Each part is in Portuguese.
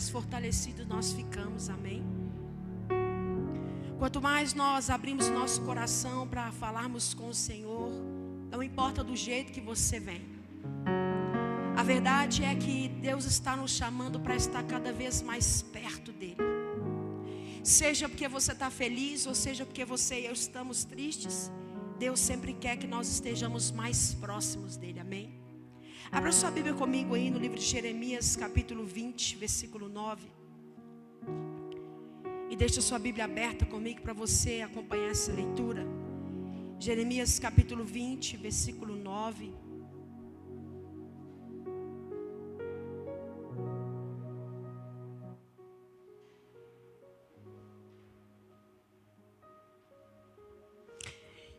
mais fortalecidos nós ficamos, amém? Quanto mais nós abrimos o nosso coração para falarmos com o Senhor, não importa do jeito que você vem, a verdade é que Deus está nos chamando para estar cada vez mais perto dEle. Seja porque você está feliz, ou seja porque você e eu estamos tristes, Deus sempre quer que nós estejamos mais próximos dEle, amém? Abra sua Bíblia comigo aí no livro de Jeremias, capítulo 20, versículo 9. E deixa sua Bíblia aberta comigo para você acompanhar essa leitura. Jeremias capítulo 20, versículo 9.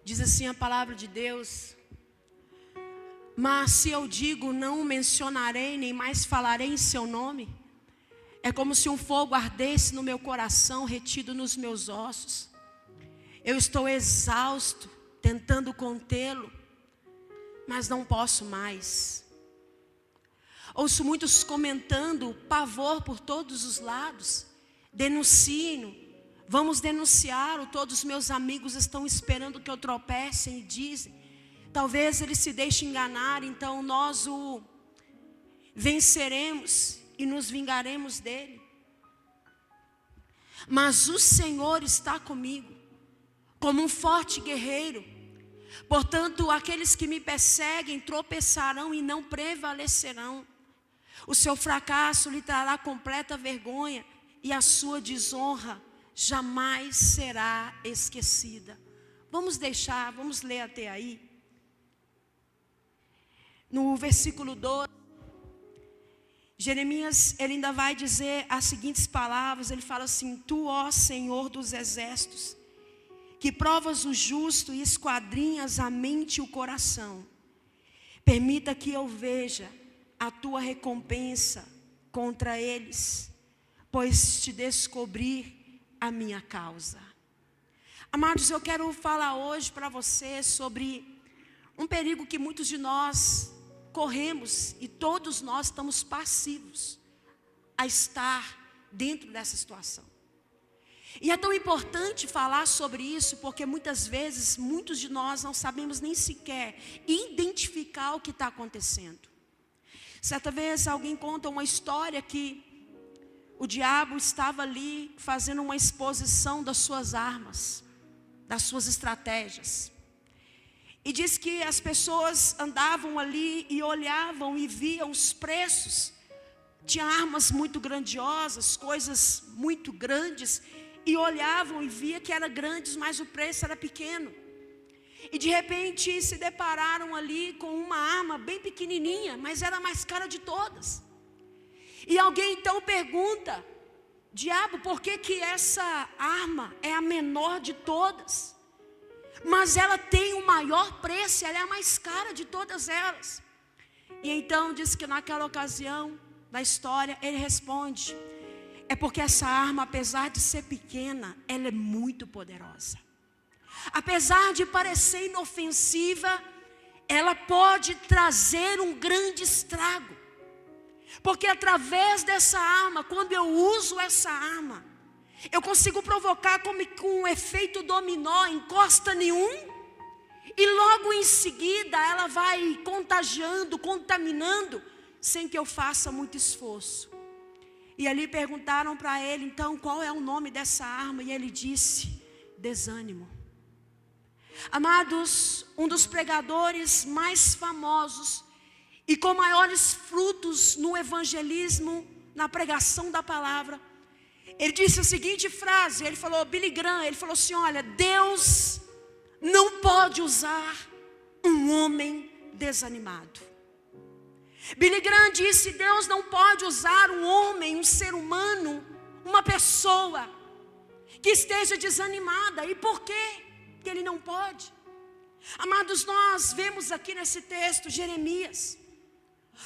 Diz assim a palavra de Deus: mas se eu digo, não o mencionarei, nem mais falarei em seu nome, é como se um fogo ardesse no meu coração, retido nos meus ossos. Eu estou exausto, tentando contê-lo, mas não posso mais. Ouço muitos comentando pavor por todos os lados. Denunciem-no, vamos denunciá-lo. Todos os meus amigos estão esperando que eu tropece e dizem: talvez ele se deixe enganar, então nós o venceremos e nos vingaremos dele. Mas o Senhor está comigo, como um forte guerreiro. Portanto, aqueles que me perseguem tropeçarão e não prevalecerão. O seu fracasso lhe trará completa vergonha, e a sua desonra jamais será esquecida. Vamos ler até aí. No versículo 12, Jeremias, ele ainda vai dizer as seguintes palavras. Ele fala assim: tu, ó Senhor dos exércitos, que provas o justo e esquadrinhas a mente e o coração, permita que eu veja a tua recompensa contra eles, pois te descobri a minha causa. Amados, eu quero falar hoje para você sobre um perigo que muitos de nós corremos, e todos nós estamos passivos a estar dentro dessa situação. E é tão importante falar sobre isso, porque muitas vezes, muitos de nós não sabemos nem sequer identificar o que está acontecendo. Certa vez alguém conta uma história que o diabo estava ali fazendo uma exposição das suas armas, das suas estratégias. E diz que as pessoas andavam ali e olhavam e viam os preços. Tinha armas muito grandiosas, coisas muito grandes, e olhavam e via que eram grandes, mas o preço era pequeno. E de repente se depararam ali com uma arma bem pequenininha, mas era a mais cara de todas. E alguém então pergunta: diabo, por que essa arma é a menor de todas? Mas ela tem o maior preço, ela é a mais cara de todas elas. E então diz que naquela ocasião da história, ele responde: é porque essa arma, apesar de ser pequena, ela é muito poderosa. Apesar de parecer inofensiva, ela pode trazer um grande estrago. Porque através dessa arma, quando eu uso essa arma, eu consigo provocar como com um efeito dominó, encosta nenhum, e logo em seguida ela vai contagiando, contaminando, sem que eu faça muito esforço. E ali perguntaram para ele, então, qual é o nome dessa arma? E ele disse: desânimo. Amados, um dos pregadores mais famosos e com maiores frutos no evangelismo, na pregação da palavra, ele disse a seguinte frase. Ele falou, Billy Graham, ele falou assim: olha, Deus não pode usar um homem desanimado. Billy Graham disse: Deus não pode usar um homem, um ser humano, uma pessoa que esteja desanimada. E por quê que ele não pode? Amados, nós vemos aqui nesse texto Jeremias,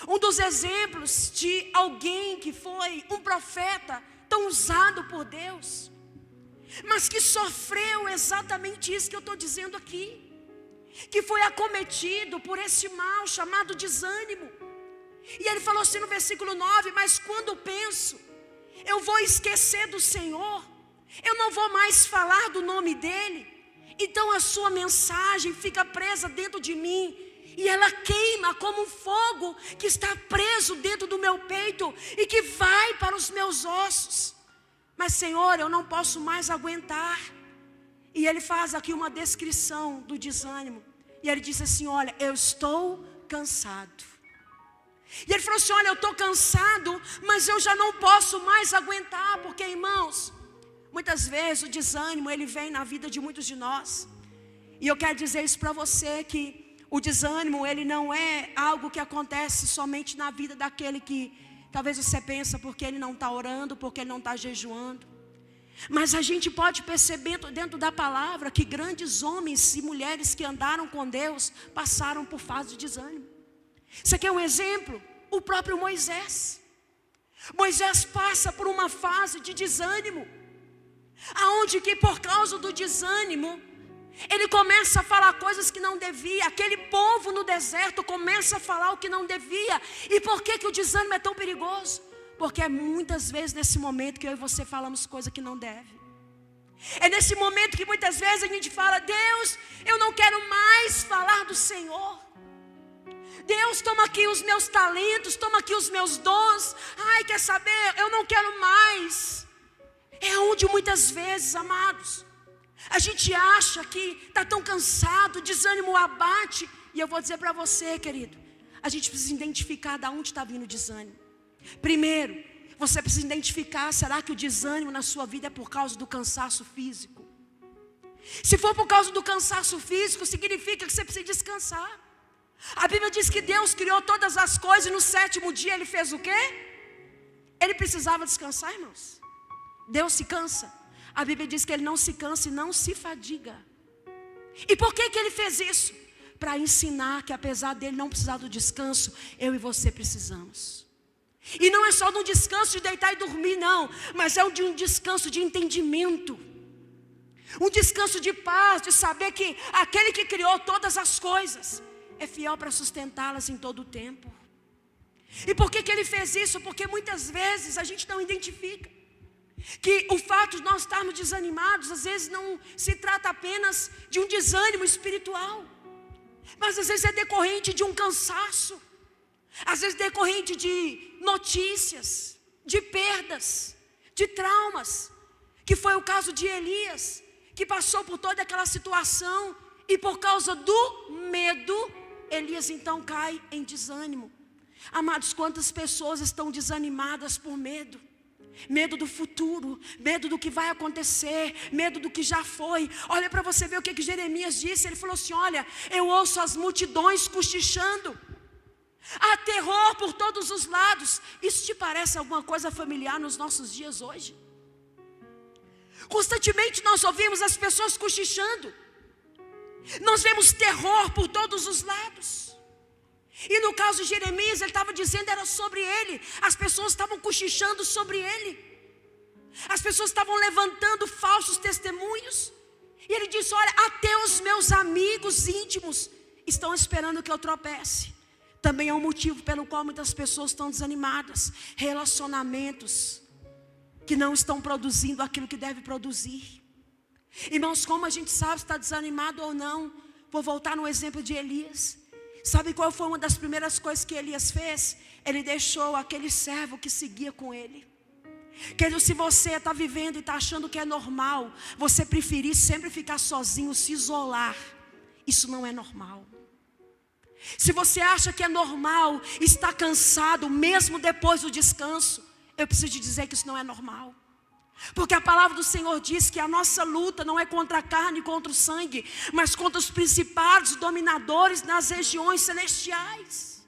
um dos exemplos de alguém que foi um profeta tão usado por Deus, mas que sofreu exatamente isso que eu estou dizendo aqui, que foi acometido por esse mal chamado desânimo. E ele falou assim no versículo 9: mas quando penso eu vou esquecer do Senhor, eu não vou mais falar do nome dEle. Então a sua mensagem fica presa dentro de mim, e ela queima como um fogo que está preso dentro do meu peito e que vai para os meus ossos. Mas Senhor, eu não posso mais aguentar. E ele faz aqui uma descrição do desânimo. E ele diz assim: olha, eu estou cansado. E ele falou assim: olha, eu estou cansado, mas eu já não posso mais aguentar. Porque, irmãos, muitas vezes o desânimo, ele vem na vida de muitos de nós. E eu quero dizer isso para você, que o desânimo, ele não é algo que acontece somente na vida daquele que talvez você pensa porque ele não está orando, porque ele não está jejuando. Mas a gente pode perceber dentro da palavra que grandes homens e mulheres que andaram com Deus passaram por fase de desânimo. Você quer um exemplo? O próprio Moisés. Moisés passa por uma fase de desânimo, aonde que por causa do desânimo ele começa a falar coisas que não devia. Aquele povo no deserto começa a falar o que não devia. E por que o desânimo é tão perigoso? Porque é muitas vezes nesse momento que eu e você falamos coisas que não deve. É nesse momento que muitas vezes a gente fala: Deus, eu não quero mais falar do Senhor. Deus, toma aqui os meus talentos, toma aqui os meus dons. Ai, quer saber? Eu não quero mais. É onde muitas vezes, amados, a gente acha que está tão cansado, o desânimo abate. E eu vou dizer para você, querido, a gente precisa identificar de onde está vindo o desânimo. Primeiro, você precisa identificar: será que o desânimo na sua vida é por causa do cansaço físico? Se for por causa do cansaço físico, significa que você precisa descansar. A Bíblia diz que Deus criou todas as coisas e no 7º dia Ele fez o quê? Ele precisava descansar, irmãos. Deus se cansa? A Bíblia diz que Ele não se cansa e não se fadiga. E por que Ele fez isso? Para ensinar que apesar dele não precisar do descanso, eu e você precisamos. E não é só de um descanso de deitar e dormir, não. Mas é de um descanso de entendimento. Um descanso de paz, de saber que aquele que criou todas as coisas é fiel para sustentá-las em todo o tempo. E por que Ele fez isso? Porque muitas vezes a gente não identifica que o fato de nós estarmos desanimados, às vezes não se trata apenas de um desânimo espiritual, mas às vezes é decorrente de um cansaço, às vezes decorrente de notícias, de perdas, de traumas, que foi o caso de Elias, que passou por toda aquela situação, e por causa do medo, Elias então cai em desânimo. Amados, quantas pessoas estão desanimadas por medo? Medo do futuro, medo do que vai acontecer, medo do que já foi. Olha para você ver o que Jeremias disse. Ele falou assim: olha, eu ouço as multidões cochichando, há terror por todos os lados. Isso te parece alguma coisa familiar nos nossos dias hoje? Constantemente nós ouvimos as pessoas cochichando, nós vemos terror por todos os lados. E no caso de Jeremias, ele estava dizendo, era sobre ele. As pessoas estavam cochichando sobre ele. As pessoas estavam levantando falsos testemunhos. E ele disse: olha, até os meus amigos íntimos estão esperando que eu tropece. Também é um motivo pelo qual muitas pessoas estão desanimadas. Relacionamentos que não estão produzindo aquilo que deve produzir. Irmãos, como a gente sabe se está desanimado ou não? Vou voltar no exemplo de Elias. Sabe qual foi uma das primeiras coisas que Elias fez? Ele deixou aquele servo que seguia com ele. Querido, se você está vivendo e está achando que é normal você preferir sempre ficar sozinho, se isolar, isso não é normal. Se você acha que é normal estar cansado mesmo depois do descanso, eu preciso te dizer que isso não é normal. Porque a palavra do Senhor diz que a nossa luta não é contra a carne e contra o sangue, mas contra os principados e dominadores nas regiões celestiais.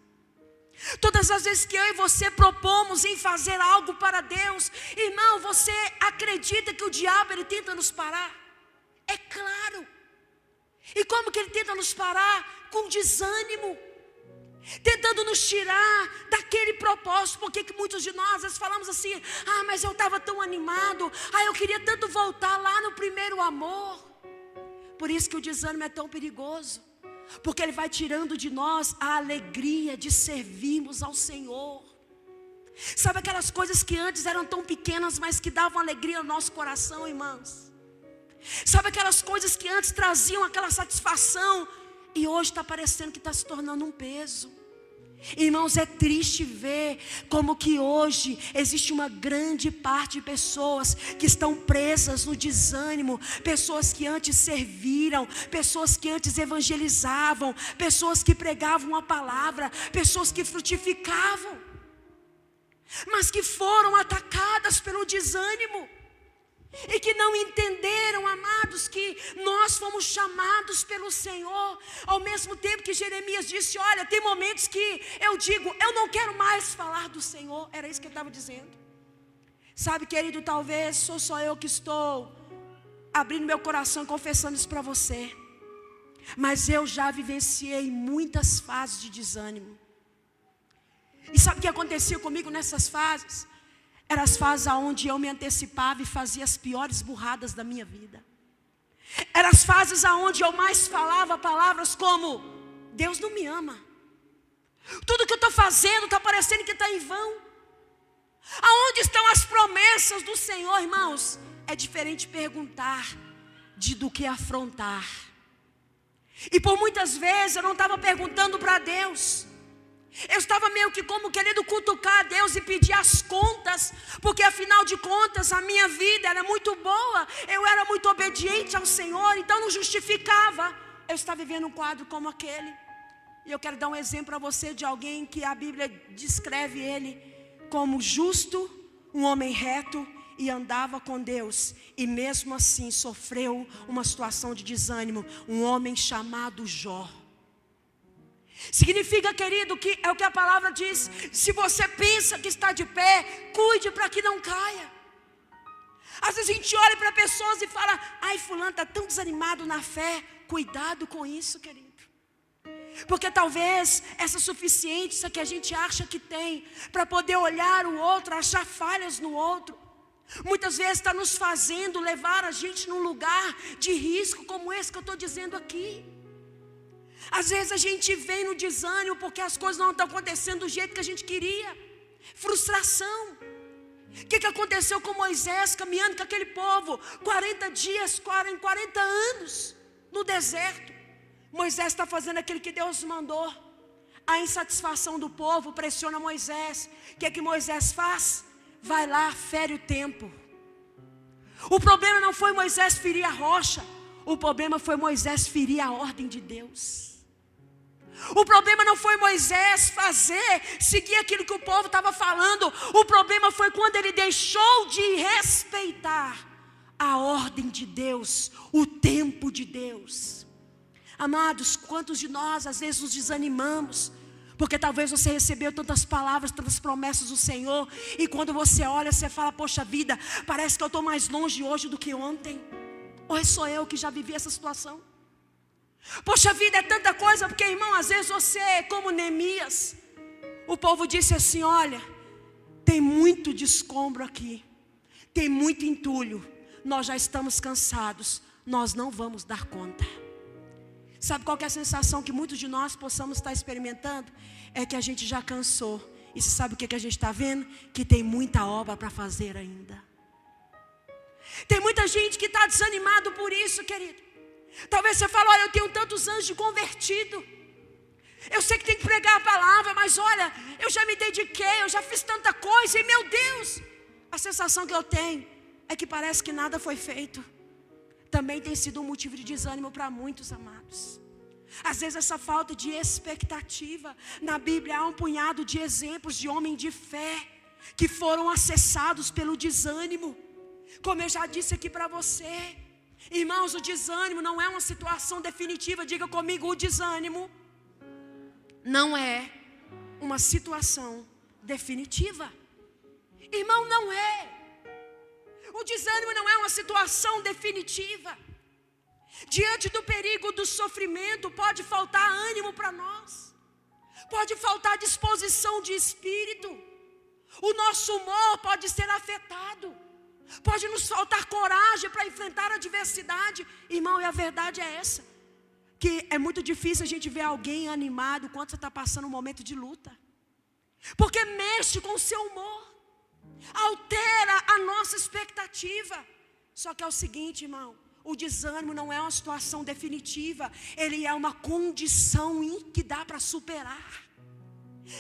Todas as vezes que eu e você propomos em fazer algo para Deus, irmão, você acredita que o diabo ele tenta nos parar? É claro. E como que ele tenta nos parar? Com desânimo, tentando nos tirar daquele propósito. Porque que muitos de nós às vezes falamos assim: ah, mas eu estava tão animado, eu queria tanto voltar lá no primeiro amor. Por isso que o desânimo é tão perigoso, porque ele vai tirando de nós a alegria de servirmos ao Senhor. Sabe aquelas coisas que antes eram tão pequenas, mas que davam alegria ao nosso coração, irmãos? Sabe aquelas coisas que antes traziam aquela satisfação e hoje está parecendo que está se tornando um peso? Irmãos, é triste ver como que hoje existe uma grande parte de pessoas que estão presas no desânimo, pessoas que antes serviram, pessoas que antes evangelizavam, pessoas que pregavam a palavra, pessoas que frutificavam, mas que foram atacadas pelo desânimo. E que não entenderam, amados, que nós fomos chamados pelo Senhor. Ao mesmo tempo que Jeremias disse, olha, tem momentos que eu digo, eu não quero mais falar do Senhor. Era isso que ele estava dizendo. Sabe, querido, talvez sou só eu que estou abrindo meu coração e confessando isso para você, mas eu já vivenciei muitas fases de desânimo. E sabe o que acontecia comigo nessas fases? Eram as fases onde eu me antecipava e fazia as piores burradas da minha vida. Eram as fases onde eu mais falava palavras como, Deus não me ama. Tudo que eu estou fazendo está parecendo que está em vão. Aonde estão as promessas do Senhor, irmãos? É diferente perguntar do que afrontar. E por muitas vezes eu não estava perguntando para Deus. Eu estava meio que como querendo cutucar a Deus e pedir as contas, porque afinal de contas a minha vida era muito boa, eu era muito obediente ao Senhor, então não justificava eu estar vivendo um quadro como aquele. E eu quero dar um exemplo para você de alguém que a Bíblia descreve ele como justo, um homem reto, e andava com Deus, e mesmo assim sofreu uma situação de desânimo, um homem chamado Jó. Significa, querido, que é o que a palavra diz, se você pensa que está de pé, cuide para que não caia. Às vezes a gente olha para pessoas e fala, ai, fulano está tão desanimado na fé. Cuidado com isso, querido, porque talvez essa suficiência que a gente acha que tem para poder olhar o outro, achar falhas no outro, muitas vezes está nos fazendo levar a gente num lugar de risco como esse que eu estou dizendo aqui. Às vezes a gente vem no desânimo porque as coisas não estão acontecendo do jeito que a gente queria. Frustração. O que aconteceu com Moisés caminhando com aquele povo 40 dias, 40 anos no deserto? Moisés está fazendo aquilo que Deus mandou. A insatisfação do povo pressiona Moisés. O que Moisés faz? Vai lá, fere o tempo. O problema não foi Moisés ferir a rocha. O problema foi Moisés ferir a ordem de Deus. O problema não foi Moisés seguir aquilo que o povo estava falando. O problema foi quando ele deixou de respeitar a ordem de Deus, o tempo de Deus. Amados, quantos de nós às vezes nos desanimamos, porque talvez você recebeu tantas palavras, tantas promessas do Senhor, e quando você olha, você fala, poxa vida, parece que eu estou mais longe hoje do que ontem. Ou sou eu que já vivi essa situação? Poxa vida, é tanta coisa, porque irmão, às vezes você, como Neemias, o povo disse assim, olha, tem muito descombro aqui, tem muito entulho, nós já estamos cansados, nós não vamos dar conta. Sabe qual que é a sensação que muitos de nós possamos estar experimentando? É que a gente já cansou. E você sabe o que a gente está vendo? Que tem muita obra para fazer ainda. Tem muita gente que está desanimado por isso, querido. Talvez você fale, olha, eu tenho tantos anos de convertido, eu sei que tem que pregar a palavra, mas olha, eu já me dediquei, eu já fiz tanta coisa, e meu Deus, a sensação que eu tenho é que parece que nada foi feito. Também tem sido um motivo de desânimo para muitos, amados. Às vezes essa falta de expectativa. Na Bíblia há um punhado de exemplos de homens de fé que foram acessados pelo desânimo. Como eu já disse aqui para você, irmãos, o desânimo não é uma situação definitiva. Diga comigo, o desânimo não é uma situação definitiva. Irmão, não é. O desânimo não é uma situação definitiva. Diante do perigo do sofrimento, pode faltar ânimo para nós, pode faltar disposição de espírito, o nosso humor pode ser afetado, pode nos faltar coragem para enfrentar a adversidade. Irmão, e a verdade é essa, que é muito difícil a gente ver alguém animado quando você está passando um momento de luta. porque mexe com o seu humor, altera a nossa expectativa. Só que é o seguinte, irmão, o desânimo não é uma situação definitiva, ele é uma condição que dá para superar.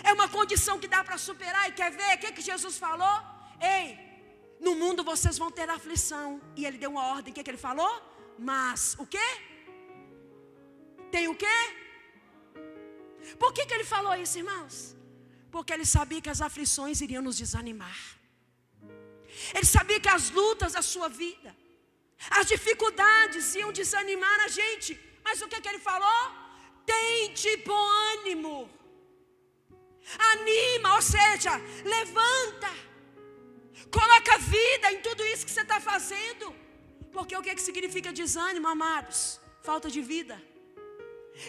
É uma condição que dá para superar. E quer ver? O que Jesus falou? Ei, no mundo vocês vão ter aflição. E ele deu uma ordem, o que ele falou? Mas, o quê? Tem o quê? Por que ele falou isso, irmãos? Porque ele sabia que as aflições iriam nos desanimar. Ele sabia que as lutas da sua vida, as dificuldades iam desanimar a gente. Mas o que ele falou? Tente bom ânimo. Anima, ou seja, levanta. Coloca vida em tudo isso que você está fazendo. Porque o que significa desânimo, amados? Falta de vida.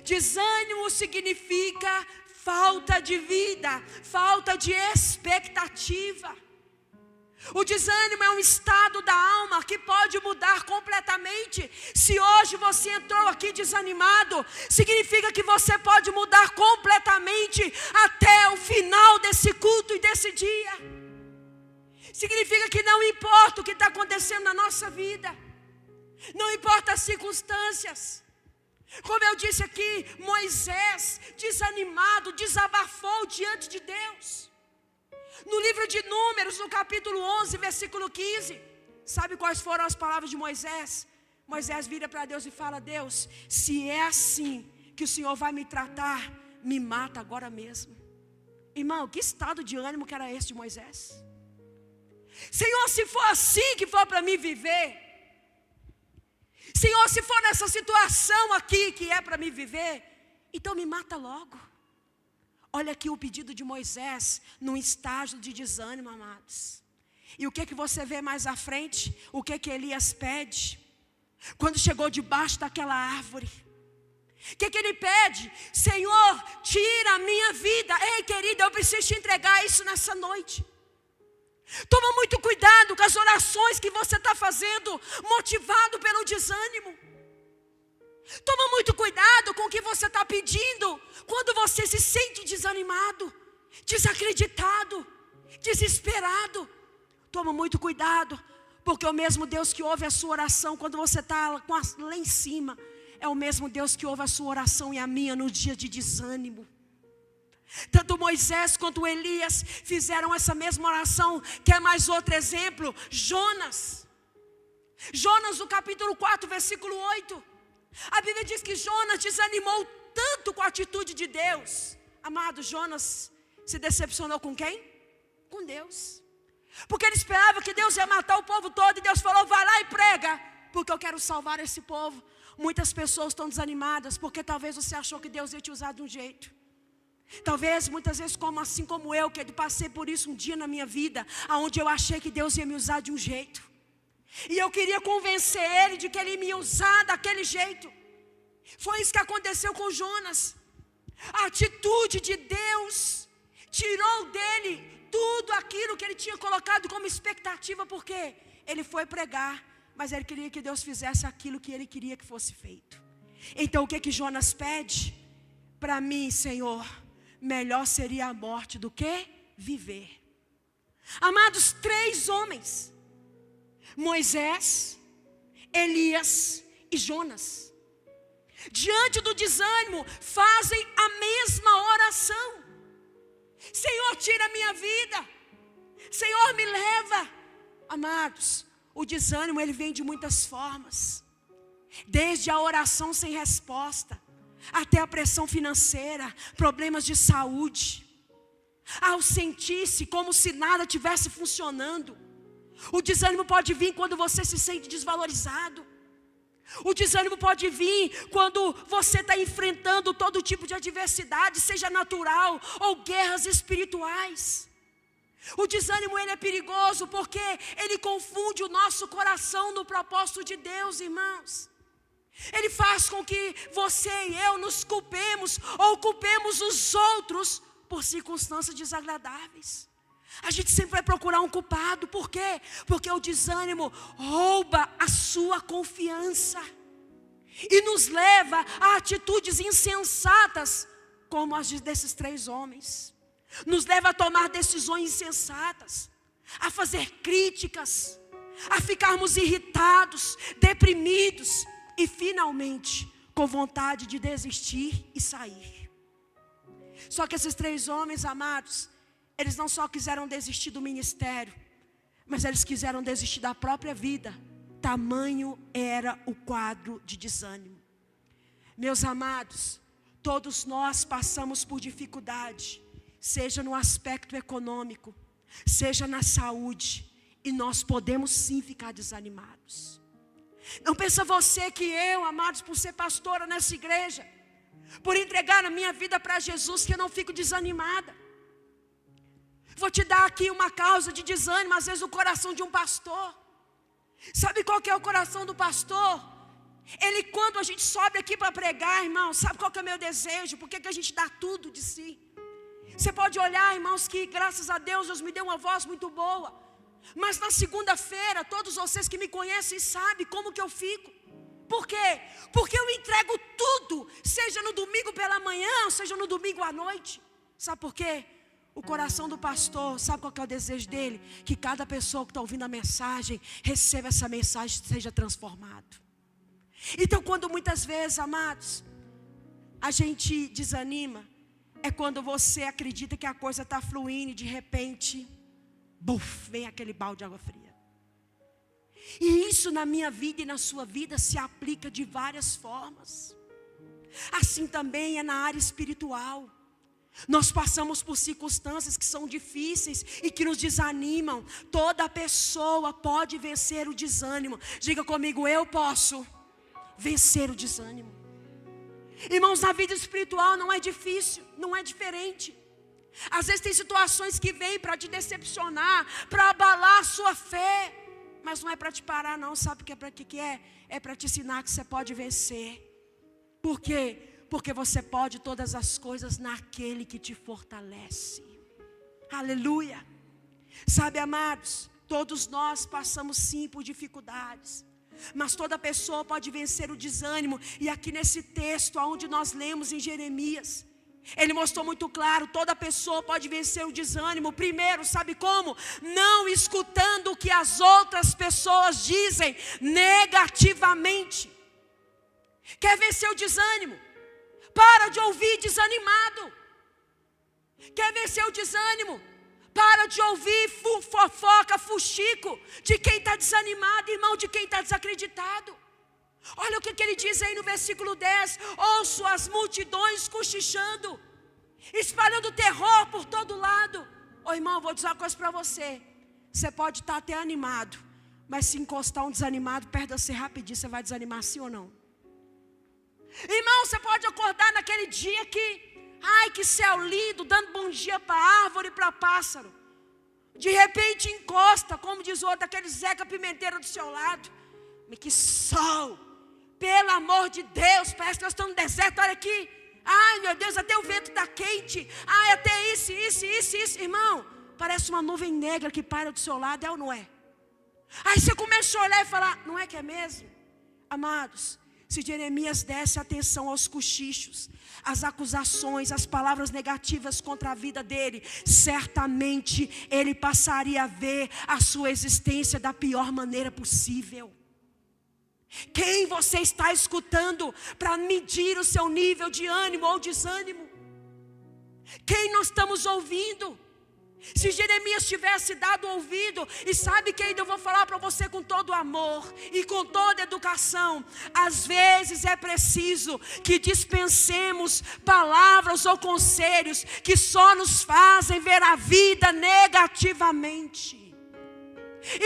Desânimo significa falta de vida, falta de expectativa. O desânimo é um estado da alma que pode mudar completamente. Se hoje você entrou aqui desanimado, significa que você pode mudar completamente até o final desse culto e desse dia. Significa que não importa o que está acontecendo na nossa vida, não importa as circunstâncias. Como eu disse aqui, Moisés, desanimado, desabafou diante de Deus. No livro de Números, no capítulo 11, versículo 15, sabe quais foram as palavras de Moisés? Moisés vira para Deus e fala: Deus, se é assim que o Senhor vai me tratar, me mata agora mesmo. Irmão, que estado de ânimo que era esse de Moisés? Senhor, se for assim que for para mim viver, Senhor, se for nessa situação aqui que é para me viver, então me mata logo. Olha aqui o pedido de Moisés, num estágio de desânimo, amados. E o que você vê mais à frente? O que Elias pede? Quando chegou debaixo daquela árvore, o que ele pede? Senhor, tira a minha vida. Ei, querida, eu preciso te entregar isso nessa noite. Toma muito cuidado com as orações que você está fazendo, motivado pelo desânimo. Toma muito cuidado com o que você está pedindo, quando você se sente desanimado, desacreditado, desesperado. Toma muito cuidado, porque o mesmo Deus que ouve a sua oração quando você está lá em cima, é o mesmo Deus que ouve a sua oração e a minha no dia de desânimo. Tanto Moisés quanto Elias fizeram essa mesma oração. Quer mais outro exemplo? Jonas, no capítulo 4, versículo 8. A Bíblia diz que Jonas desanimou tanto com a atitude de Deus. Amado, Jonas se decepcionou com quem? Com Deus. Porque ele esperava que Deus ia matar o povo todo. E Deus falou: vai lá e prega, porque eu quero salvar esse povo. Muitas pessoas estão desanimadas porque talvez você achou que Deus ia te usar de um jeito. Talvez, muitas vezes, assim como eu, que passei por isso um dia na minha vida, onde eu achei que Deus ia me usar de um jeito. E eu queria convencer Ele de que Ele ia me usar daquele jeito. Foi isso que aconteceu com Jonas. A atitude de Deus tirou dele tudo aquilo que ele tinha colocado como expectativa. Porque ele foi pregar, mas ele queria que Deus fizesse aquilo que ele queria que fosse feito. Então o que Jonas pede? Para mim, Senhor, melhor seria a morte do que viver. Amados, 3 homens: Moisés, Elias e Jonas, diante do desânimo, fazem a mesma oração: Senhor, tira a minha vida, Senhor, me leva. Amados, o desânimo ele vem de muitas formas, desde a oração sem resposta, até a pressão financeira, problemas de saúde, ao sentir-se como se nada tivesse funcionando. O desânimo pode vir quando você se sente desvalorizado. O desânimo pode vir quando você está enfrentando todo tipo de adversidade, seja natural ou guerras espirituais. O desânimo ele é perigoso porque ele confunde o nosso coração no propósito de Deus, irmãos. Ele faz com que você e eu nos culpemos ou culpemos os outros por circunstâncias desagradáveis. A gente sempre vai procurar um culpado. Por quê? Porque o desânimo rouba a sua confiança e nos leva a atitudes insensatas, como as desses 3 homens. nos leva a tomar decisões insensatas, a fazer críticas, a ficarmos irritados, deprimidos e finalmente com vontade de desistir e sair. Só que esses 3 homens, amados, eles não só quiseram desistir do ministério, mas eles quiseram desistir da própria vida. Tamanho era o quadro de desânimo. Meus amados, todos nós passamos por dificuldade, seja no aspecto econômico, seja na saúde, e nós podemos sim ficar desanimados. Não pensa você que eu, amados, por ser pastora nessa igreja, por entregar a minha vida para Jesus, que eu não fico desanimada. Vou te dar aqui uma causa de desânimo, às vezes o coração de um pastor. Sabe qual que é o coração do pastor? Ele, quando a gente sobe aqui para pregar, irmão, sabe qual que é o meu desejo? Por que a gente dá tudo de si? Você pode olhar, irmãos, que graças a Deus me deu uma voz muito boa. Mas na segunda-feira, todos vocês que me conhecem sabem como que eu fico. Por quê? Porque eu entrego tudo, seja no domingo pela manhã, seja no domingo à noite. Sabe por quê? O coração do pastor, sabe qual que é o desejo dele? Que cada pessoa que está ouvindo a mensagem, receba essa mensagem e seja transformado. Então, quando muitas vezes, amados, a gente desanima, é quando você acredita que a coisa está fluindo e de repente, buf, vem aquele balde de água fria. E isso na minha vida e na sua vida se aplica de várias formas. Assim também é na área espiritual. Nós passamos por circunstâncias que são difíceis e que nos desanimam. Toda pessoa pode vencer o desânimo. Diga comigo, eu posso vencer o desânimo. Irmãos, na vida espiritual não é difícil, não é diferente. Às vezes tem situações que vêm para te decepcionar, para abalar a sua fé. Mas não é para te parar não, sabe para que é? É para te ensinar que você pode vencer. Por quê? Porque você pode todas as coisas naquele que te fortalece. Aleluia. Sabe, amados, todos nós passamos sim por dificuldades, mas toda pessoa pode vencer o desânimo. E aqui nesse texto, onde nós lemos em Jeremias, ele mostrou muito claro, toda pessoa pode vencer o desânimo. Primeiro, sabe como? Não escutando o que as outras pessoas dizem negativamente. Quer vencer o desânimo? Para de ouvir desanimado. Quer vencer o desânimo? Para de ouvir fofoca, fuxico de quem está desanimado, irmão, de quem está desacreditado. Olha o que ele diz aí no versículo 10. Ouço as multidões cochichando, espalhando terror por todo lado. Ô irmão, vou dizer uma coisa para você. Você pode estar até animado, mas se encostar um desanimado perto de você rapidinho, você vai desanimar sim ou não? Irmão, você pode acordar naquele dia que, ai, que céu lindo, dando bom dia para a árvore e para pássaro. De repente encosta, como diz o outro, aquele Zeca Pimenteiro do seu lado. Mas que sol, pelo amor de Deus, parece que nós estamos no deserto, olha aqui. Ai, meu Deus, até o vento está quente. Ai, até isso. Irmão, parece uma nuvem negra que para do seu lado, é ou não é? Aí você começa a olhar e falar, não é que é mesmo? Amados, se Jeremias desse atenção aos cochichos, às acusações, às palavras negativas contra a vida dele, certamente ele passaria a ver a sua existência da pior maneira possível. Quem você está escutando para medir o seu nível de ânimo ou desânimo? Quem nós estamos ouvindo? Se Jeremias tivesse dado ouvido, e sabe que ainda eu vou falar para você com todo amor e com toda educação, às vezes é preciso que dispensemos palavras ou conselhos que só nos fazem ver a vida negativamente.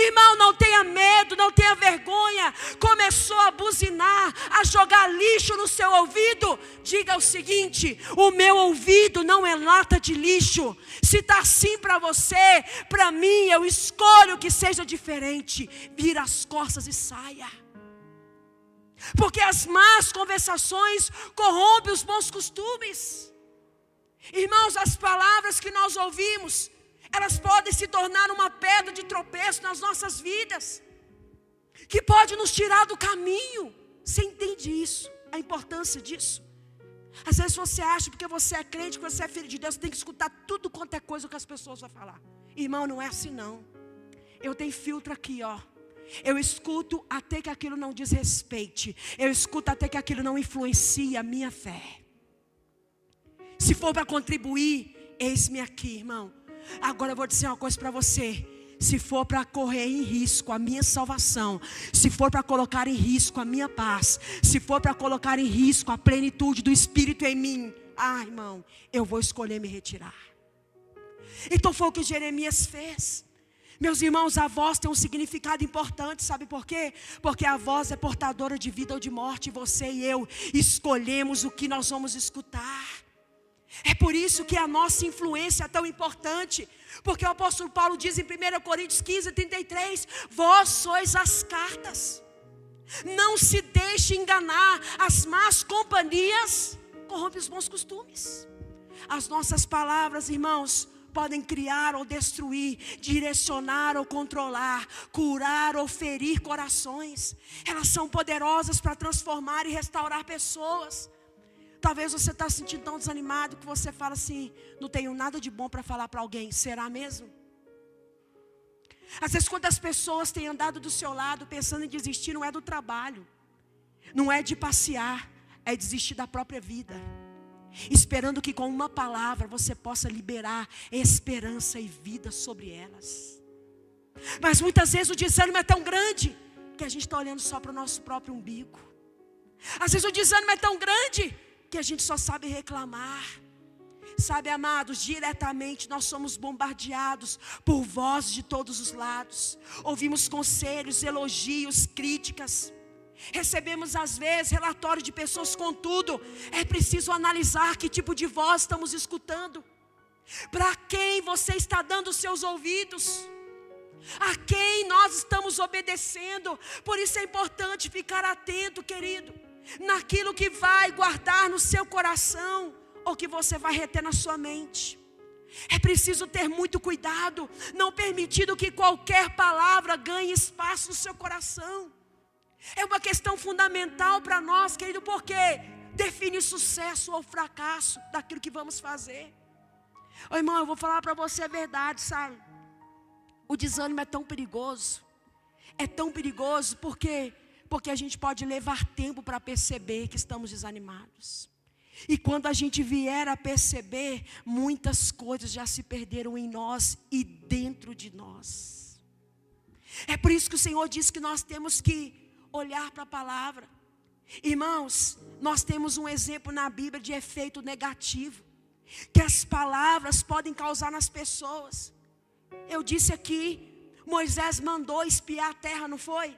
Irmão, não tenha medo, não tenha vergonha. Começou a buzinar, a jogar lixo no seu ouvido, diga o seguinte: o meu ouvido não é lata de lixo. Se está assim para você, para mim, eu escolho que seja diferente. Vira as costas e saia. Porque as más conversações corrompem os bons costumes. Irmãos, as palavras que nós ouvimos, elas podem se tornar uma pedra de tropeço nas nossas vidas, que pode nos tirar do caminho. Você entende isso? A importância disso? Às vezes você acha, porque você é crente, que você é filho de Deus, você tem que escutar tudo quanto é coisa que as pessoas vão falar. Irmão, não é assim não. Eu tenho filtro aqui, ó. Eu escuto até que aquilo não desrespeite. Eu escuto até que aquilo não influencie a minha fé. Se for para contribuir, eis-me aqui, irmão. Agora eu vou dizer uma coisa para você. Se for para correr em risco a minha salvação, se for para colocar em risco a minha paz, se for para colocar em risco a plenitude do Espírito em mim, irmão, eu vou escolher me retirar. Então foi o que Jeremias fez. Meus irmãos, a voz tem um significado importante, sabe por quê? Porque a voz é portadora de vida ou de morte, e você e eu escolhemos o que nós vamos escutar. É por isso que a nossa influência é tão importante, porque o apóstolo Paulo diz em 1 Coríntios 15:33, vós sois as cartas. Não se deixe enganar, as más companhias corrompem os bons costumes. As nossas palavras, irmãos, podem criar ou destruir, direcionar ou controlar, curar ou ferir corações. Elas são poderosas para transformar e restaurar pessoas. Talvez você está se sentindo tão desanimado que você fala assim, não tenho nada de bom para falar para alguém. Será mesmo? Às vezes quando as pessoas têm andado do seu lado pensando em desistir, não é do trabalho, não é de passear, é desistir da própria vida, esperando que com uma palavra você possa liberar esperança e vida sobre elas. Mas muitas vezes o desânimo é tão grande que a gente está olhando só para o nosso próprio umbigo. Às vezes o desânimo é tão grande que a gente só sabe reclamar. Sabe, amados, diretamente nós somos bombardeados por vozes de todos os lados. Ouvimos conselhos, elogios, críticas. Recebemos às vezes relatórios de pessoas. Contudo, é preciso analisar que tipo de voz estamos escutando. Para quem você está dando os seus ouvidos? A quem nós estamos obedecendo? Por isso é importante ficar atento, querido, naquilo que vai guardar no seu coração ou que você vai reter na sua mente. É preciso ter muito cuidado, não permitindo que qualquer palavra ganhe espaço no seu coração. É uma questão fundamental para nós, querido, porque define sucesso ou fracasso daquilo que vamos fazer. Ô irmão, eu vou falar para você a verdade, sabe? O desânimo é tão perigoso. É tão perigoso porque a gente pode levar tempo para perceber que estamos desanimados. E quando a gente vier a perceber, muitas coisas já se perderam em nós e dentro de nós. É por isso que o Senhor diz que nós temos que olhar para a palavra. Irmãos, nós temos um exemplo na Bíblia de efeito negativo que as palavras podem causar nas pessoas. Eu disse aqui, Moisés mandou espiar a terra, não foi?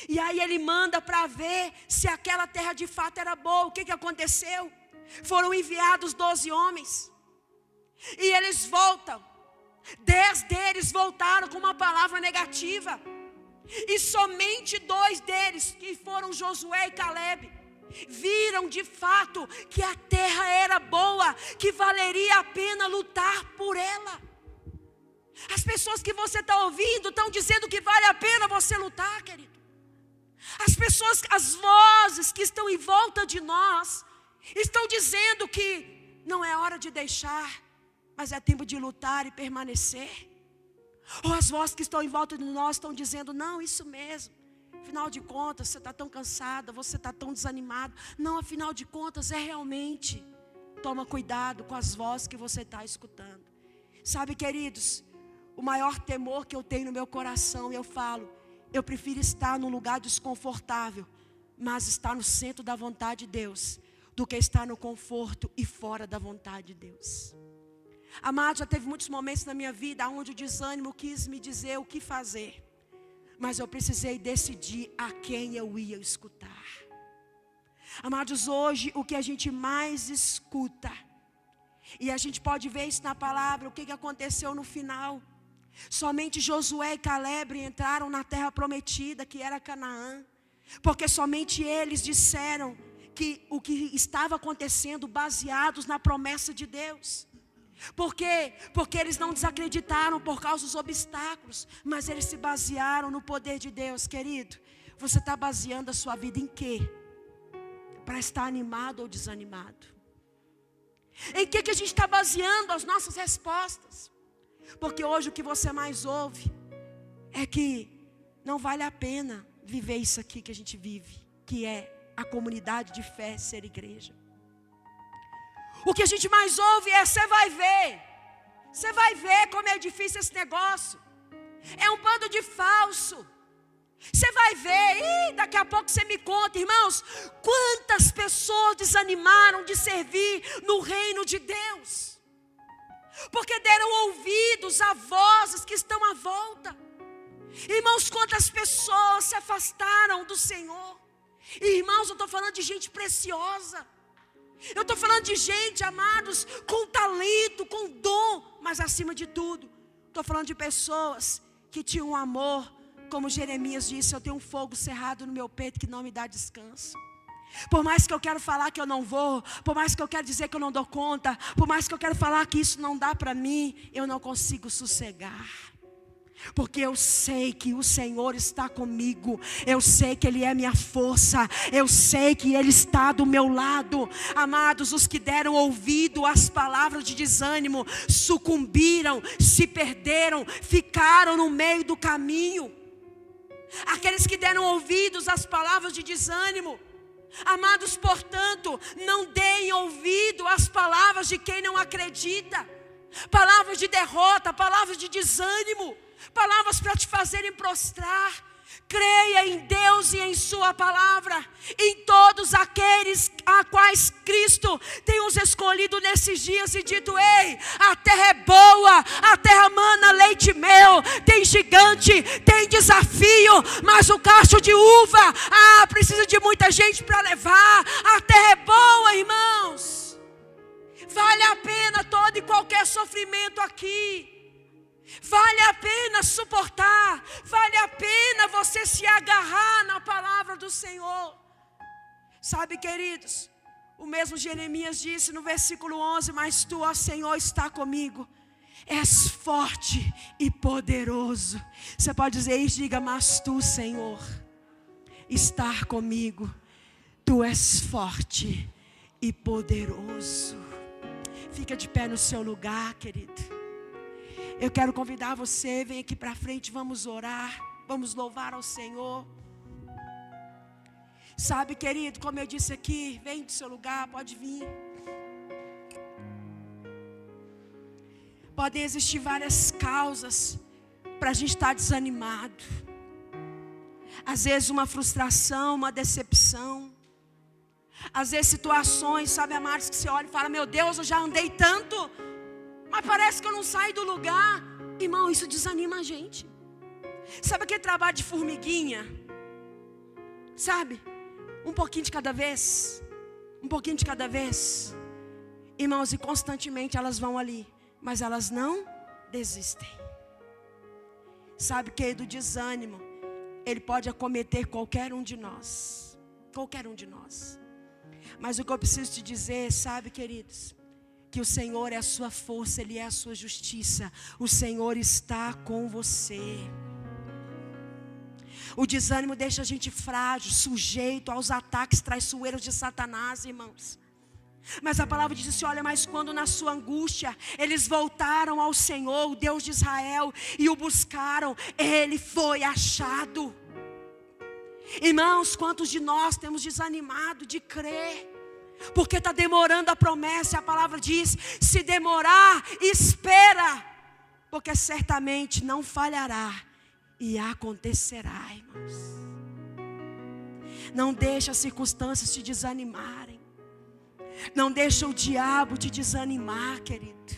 E aí ele manda para ver se aquela terra de fato era boa. O que aconteceu? Foram enviados 12 homens. E eles voltam. 10 deles voltaram com uma palavra negativa. E somente 2 deles, que foram Josué e Caleb, viram de fato que a terra era boa, que valeria a pena lutar por ela. As pessoas que você está ouvindo estão dizendo que vale a pena você lutar, querido. As pessoas, as vozes que estão em volta de nós, estão dizendo que não é hora de deixar, mas é tempo de lutar e permanecer. Ou as vozes que estão em volta de nós estão dizendo, não, isso mesmo. Afinal de contas, você está tão cansada, você está tão desanimado. Não, afinal de contas, é realmente. Toma cuidado com as vozes que você está escutando. Sabe, queridos, o maior temor que eu tenho no meu coração, eu falo, eu prefiro estar num lugar desconfortável, mas estar no centro da vontade de Deus, do que estar no conforto e fora da vontade de Deus. Amado, já teve muitos momentos na minha vida onde o desânimo quis me dizer o que fazer, mas eu precisei decidir a quem eu ia escutar. Amados, hoje o que a gente mais escuta, e a gente pode ver isso na palavra, o que aconteceu no final. Somente Josué e Caleb entraram na terra prometida, que era Canaã, porque somente eles disseram que o que estava acontecendo baseados na promessa de Deus. Por quê? Porque eles não desacreditaram por causa dos obstáculos, mas eles se basearam no poder de Deus. Querido, você está baseando a sua vida em quê? para estar animado ou desanimado? Em que a gente está baseando as nossas respostas? Porque hoje o que você mais ouve é que não vale a pena viver isso aqui que a gente vive, que é a comunidade de fé, ser igreja. O que a gente mais ouve é: você vai ver como é difícil esse negócio, é um bando de falso. Você vai ver, daqui a pouco você me conta. Irmãos, quantas pessoas desanimaram de servir no reino de Deus, porque deram ouvidos a vozes que estão à volta. Irmãos, quantas pessoas se afastaram do Senhor. Irmãos, eu estou falando de gente preciosa. Eu estou falando de gente, amados, com talento, com dom. Mas acima de tudo, estou falando de pessoas que tinham amor. Como Jeremias disse: eu tenho um fogo cerrado no meu peito que não me dá descanso. Por mais que eu quero falar que eu não vou, por mais que eu quero dizer que eu não dou conta, por mais que eu quero falar que isso não dá para mim, eu não consigo sossegar. Porque eu sei que o Senhor está comigo, eu sei que Ele é minha força, eu sei que Ele está do meu lado. Amados, os que deram ouvido às palavras de desânimo sucumbiram, se perderam, ficaram no meio do caminho. Aqueles que deram ouvidos às palavras de desânimo, amados, portanto, não deem ouvido às palavras de quem não acredita. Palavras de derrota, palavras de desânimo, palavras para te fazerem prostrar. Creia em Deus e em sua palavra, em todos aqueles a quais Cristo tem os escolhido nesses dias e dito: ei, a terra é boa, a terra mana leite e mel, tem gigante, tem desafio, mas o cacho de uva, precisa de muita gente para levar. A terra é boa, irmãos. Vale a pena todo e qualquer sofrimento aqui. Vale a pena suportar, vale a pena você se agarrar na palavra do Senhor. Sabe, queridos, o mesmo Jeremias disse no versículo 11: mas tu, ó Senhor, está comigo, és forte e poderoso. Você pode dizer isso, diga: mas tu, Senhor, está comigo, tu és forte e poderoso. Fica de pé no seu lugar, querido. Eu quero convidar você, vem aqui para frente, vamos orar, vamos louvar ao Senhor. Sabe, querido, como eu disse aqui, vem do seu lugar, pode vir. Podem existir várias causas para a gente estar desanimado. Às vezes uma frustração, uma decepção. Às vezes situações, sabe, amados, que você olha e fala: meu Deus, eu já andei tanto, mas parece que eu não saio do lugar. Irmão, isso desanima a gente. Sabe aquele trabalho de formiguinha? Sabe? Um pouquinho de cada vez. Um pouquinho de cada vez. Irmãos, e constantemente elas vão ali, mas elas não desistem. Sabe que do desânimo, ele pode acometer qualquer um de nós. Qualquer um de nós. Mas o que eu preciso te dizer, sabe, queridos, que o Senhor é a sua força, Ele é a sua justiça. O Senhor está com você. O desânimo deixa a gente frágil, sujeito aos ataques traiçoeiros de Satanás, irmãos. Mas a palavra diz assim: olha, mas quando na sua angústia eles voltaram ao Senhor, o Deus de Israel, e o buscaram, Ele foi achado. Irmãos, quantos de nós temos desanimado de crer? Porque está demorando a promessa. A palavra diz: se demorar, espera, porque certamente não falhará e acontecerá, irmãos. Não deixa as circunstâncias te desanimarem. Não deixa o diabo te desanimar, querido.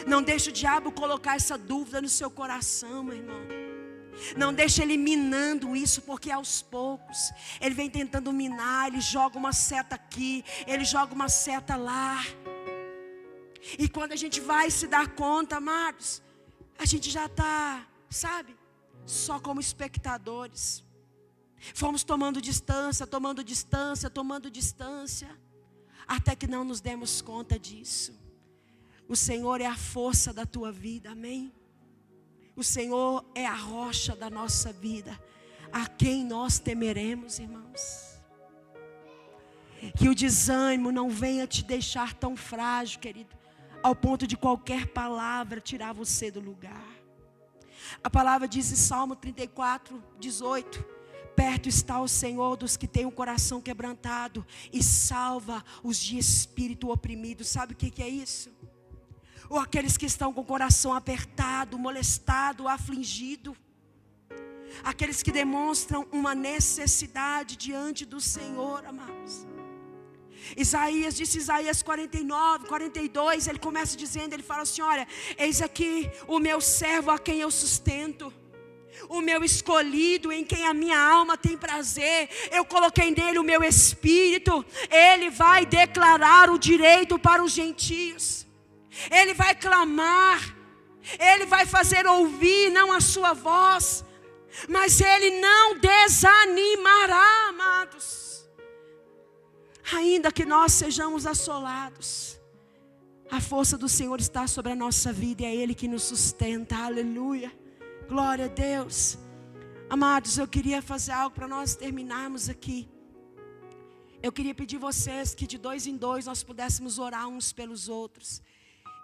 Não deixa o diabo colocar essa dúvida no seu coração, meu irmão. Não deixa ele minando isso, porque aos poucos ele vem tentando minar. Ele joga uma seta aqui, ele joga uma seta lá. E quando a gente vai se dar conta, amados, a gente já está, sabe, só como espectadores. Fomos tomando distância, tomando distância, tomando distância, até que não nos demos conta disso. O Senhor é a força da tua vida, amém? O Senhor é a rocha da nossa vida. A quem nós temeremos, irmãos? Que o desânimo não venha te deixar tão frágil, querido, ao ponto de qualquer palavra tirar você do lugar. A palavra diz em Salmo 34, 18: perto está o Senhor dos que têm o coração quebrantado e salva os de espírito oprimido. Sabe o que é isso? Ou aqueles que estão com o coração apertado, molestado, afligido. Aqueles que demonstram uma necessidade diante do Senhor, amados. Isaías, disse Isaías 49, 42, ele começa dizendo, ele fala assim: olha, eis aqui o meu servo a quem eu sustento, o meu escolhido em quem a minha alma tem prazer, eu coloquei nele o meu espírito, ele vai declarar o direito para os gentios, ele vai clamar, ele vai fazer ouvir não a sua voz, mas ele não desanimará, amados. Ainda que nós sejamos assolados, a força do Senhor está sobre a nossa vida e é Ele que nos sustenta, aleluia, glória a Deus. Amados, eu queria fazer algo para nós terminarmos aqui. Eu queria pedir vocês que de 2 em 2 nós pudéssemos orar uns pelos outros.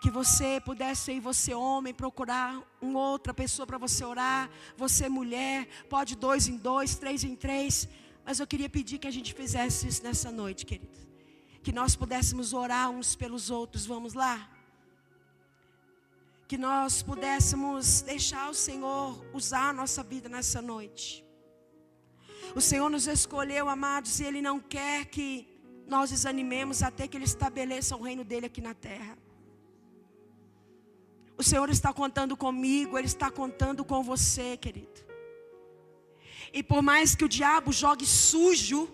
Que você pudesse aí, você homem, procurar uma outra pessoa para você orar. Você mulher, pode 2 em 2, 3 em 3. Mas eu queria pedir que a gente fizesse isso nessa noite, querido. Que nós pudéssemos orar uns pelos outros, vamos lá? Que nós pudéssemos deixar o Senhor usar a nossa vida nessa noite. O Senhor nos escolheu, amados, e Ele não quer que nós desanimemos até que Ele estabeleça o reino dEle aqui na terra. O Senhor está contando comigo, Ele está contando com você, querido. E por mais que o diabo jogue sujo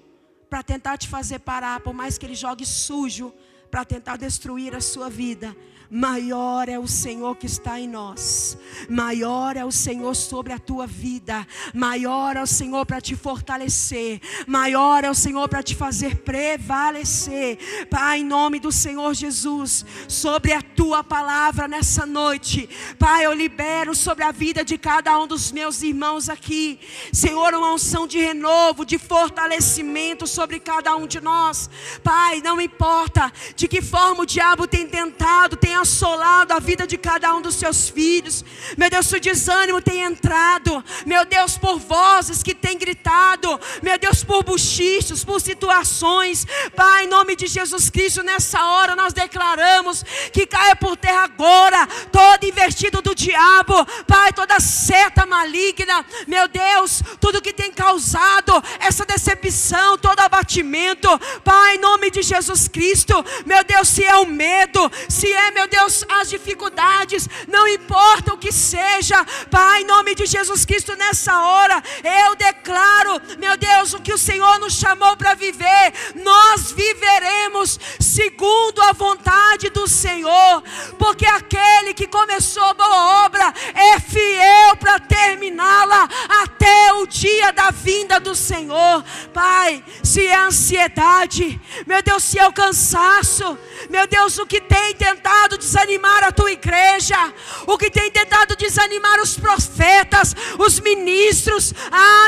para tentar te fazer parar, por mais que ele jogue sujo para tentar destruir a sua vida, maior é o Senhor que está em nós, maior é o Senhor sobre a tua vida, maior é o Senhor para te fortalecer, maior é o Senhor para te fazer prevalecer. Pai, em nome do Senhor Jesus, sobre a tua palavra nessa noite, Pai, eu libero sobre a vida de cada um dos meus irmãos aqui, Senhor, uma unção de renovo, de fortalecimento sobre cada um de nós. Pai, não importa de que forma o diabo tem tentado, tem assolado a vida de cada um dos seus filhos. Meu Deus, o desânimo tem entrado, meu Deus, por vozes que tem gritado, meu Deus, por bochichos, por situações. Pai, em nome de Jesus Cristo, nessa hora nós declaramos que caia por terra agora todo investido do diabo, Pai, toda seta maligna, meu Deus, tudo que tem causado essa decepção, todo abatimento, Pai, em nome de Jesus Cristo, meu Deus, se é o medo, se é, meu Deus, as dificuldades, não importa o que seja, Pai, em nome de Jesus Cristo, nessa hora, eu declaro, meu Deus, o que o Senhor nos chamou para viver, nós viveremos segundo a vontade do Senhor, porque aquele que começou a boa obra é fiel para terminá-la até o dia da vinda do Senhor. Pai, se é ansiedade, meu Deus, se é o cansaço, meu Deus, o que tem tentado desanimar a tua igreja, o que tem tentado desanimar os profetas, os ministros,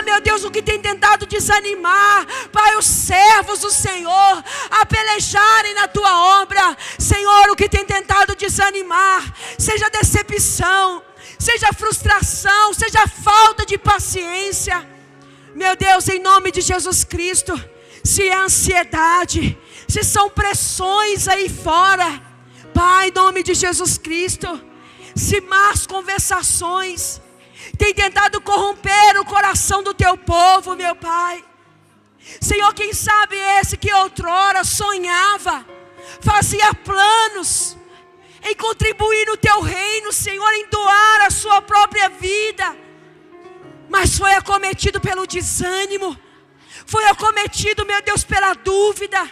meu Deus, o que tem tentado desanimar, Pai, os servos do Senhor, a pelejarem na tua obra, Senhor, o que tem tentado desanimar, seja decepção, seja frustração, seja falta de paciência, meu Deus, em nome de Jesus Cristo, se é ansiedade, se são pressões aí fora, Pai, em nome de Jesus Cristo, se más conversações tem tentado corromper o coração do teu povo, meu Pai, Senhor, quem sabe esse que outrora sonhava, fazia planos em contribuir no teu reino, Senhor, em doar a sua própria vida, mas foi acometido pelo desânimo, foi acometido, meu Deus, pela dúvida,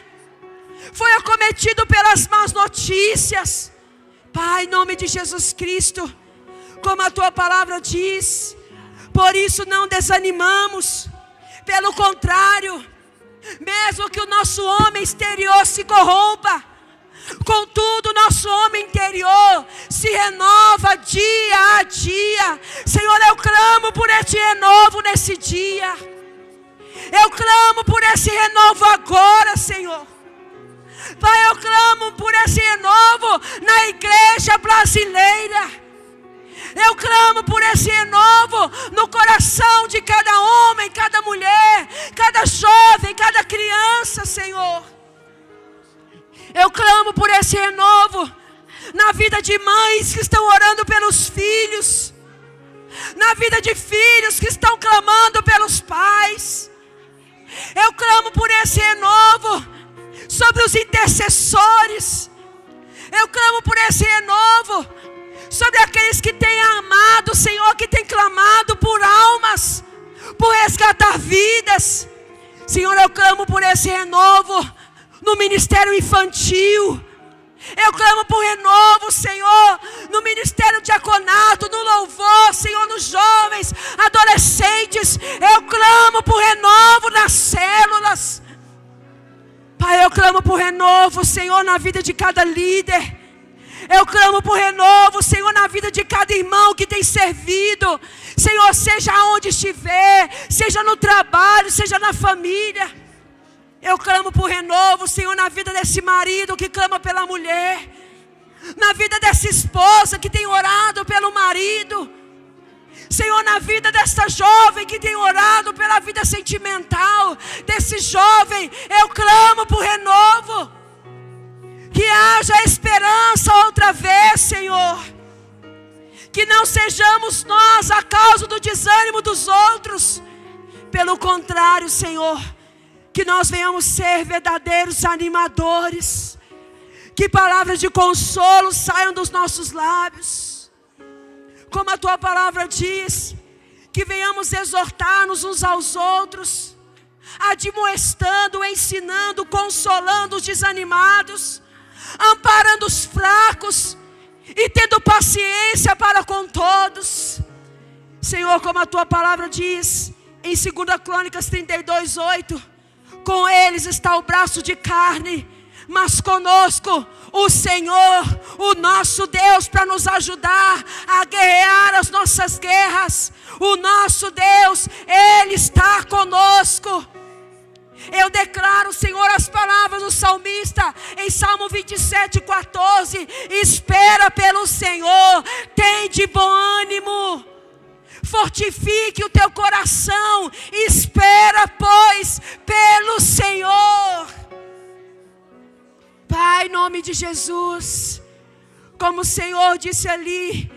foi acometido pelas más notícias. Pai, em nome de Jesus Cristo, como a tua palavra diz, por isso não desanimamos, pelo contrário, mesmo que o nosso homem exterior se corrompa, contudo nosso homem interior se renova dia a dia. Senhor, eu clamo por este renovo nesse dia. Eu clamo por esse renovo agora, Senhor. Pai, eu clamo por esse renovo na igreja brasileira. Eu clamo por esse renovo no coração de cada homem, cada mulher, cada jovem, cada criança, Senhor. Eu clamo por esse renovo na vida de mães que estão orando pelos filhos, na vida de filhos que estão clamando pelos pais. Eu clamo por esse renovo sobre os intercessores. Eu clamo por esse renovo sobre aqueles que têm amado o Senhor, que têm clamado por almas, por resgatar vidas. Senhor, eu clamo por esse renovo no ministério infantil. Eu clamo por renovo, Senhor, no ministério diaconato, no louvor, Senhor, nos jovens, adolescentes. Eu clamo por renovo nas células. Pai, eu clamo por renovo, Senhor, na vida de cada líder. Eu clamo por renovo, Senhor, na vida de cada irmão que tem servido. Senhor, seja onde estiver, seja no trabalho, seja na família. Eu clamo por renovo, Senhor, na vida desse marido que clama pela mulher, na vida dessa esposa que tem orado pelo marido, Senhor, na vida dessa jovem que tem orado pela vida sentimental desse jovem. Eu clamo por renovo, que haja esperança outra vez, Senhor, que não sejamos nós a causa do desânimo dos outros. Pelo contrário, Senhor, que nós venhamos ser verdadeiros animadores, que palavras de consolo saiam dos nossos lábios, como a Tua palavra diz, que venhamos exortar-nos uns aos outros, admoestando, ensinando, consolando os desanimados, amparando os fracos e tendo paciência para com todos. Senhor, como a Tua palavra diz em 2 Crônicas 32:8, com eles está o braço de carne, mas conosco o Senhor, o nosso Deus, para nos ajudar a guerrear as nossas guerras. O nosso Deus, Ele está conosco. Eu declaro, Senhor, as palavras do salmista em Salmo 27:14: espera pelo Senhor, tem de bom ânimo, fortifique o teu coração, espera, pois, pelo Senhor. Pai, em nome de Jesus, como o Senhor disse ali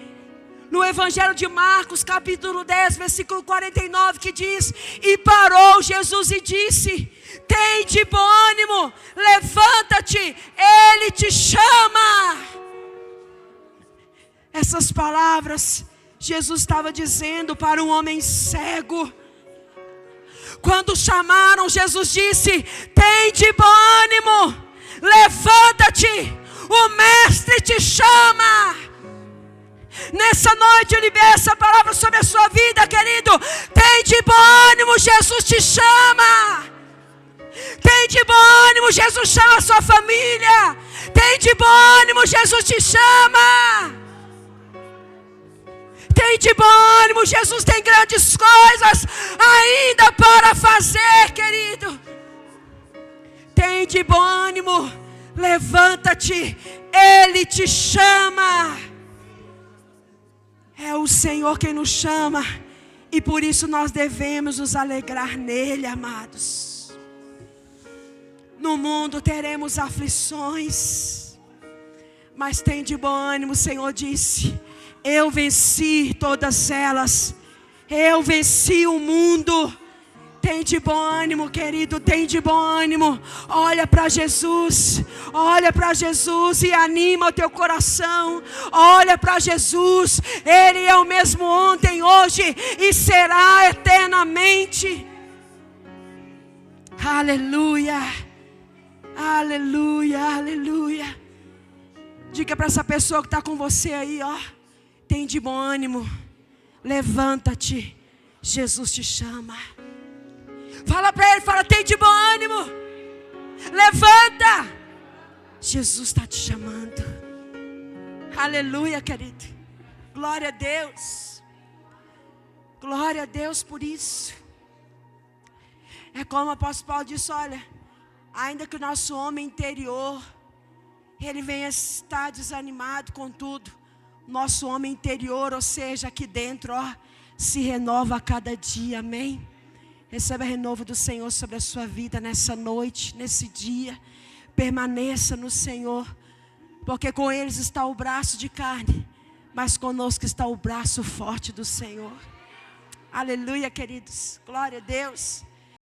no Evangelho de Marcos, capítulo 10, versículo 49, que diz: e parou Jesus e disse: tem de bom ânimo, levanta-te, Ele te chama. Essas palavras Jesus estava dizendo para um homem cego. Quando chamaram, Jesus disse: tem de bom ânimo, levanta-te, o Mestre te chama. Nessa noite eu libero essa palavra sobre a sua vida, querido. Tem de bom ânimo, Jesus te chama. Tem de bom ânimo, Jesus chama a sua família. Tem de bom ânimo, Jesus te chama. Tem de bom ânimo, Jesus tem grandes coisas ainda para fazer, querido. Tem de bom ânimo, levanta-te, Ele te chama. É o Senhor quem nos chama, e por isso nós devemos nos alegrar nele, amados. No mundo teremos aflições, mas tem de bom ânimo, o Senhor disse: eu venci todas elas, eu venci o mundo. Tem de bom ânimo, querido, tem de bom ânimo. Olha para Jesus, olha para Jesus e anima o teu coração. Olha para Jesus, Ele é o mesmo ontem, hoje e será eternamente. Aleluia, aleluia, aleluia. Diga para essa pessoa que está com você aí, ó: tem de bom ânimo, levanta-te, Jesus te chama. Fala para ele, fala: tem de bom ânimo, levanta, Jesus está te chamando. Aleluia, querido. Glória a Deus. Glória a Deus por isso. É como o apóstolo Paulo disse, olha, ainda que o nosso homem interior, ele venha estar desanimado com tudo, nosso homem interior, ou seja, aqui dentro, se renova a cada dia, amém? Receba renovo do Senhor sobre a sua vida nessa noite, nesse dia. Permaneça no Senhor, porque com eles está o braço de carne, mas conosco está o braço forte do Senhor. Aleluia, queridos. Glória a Deus.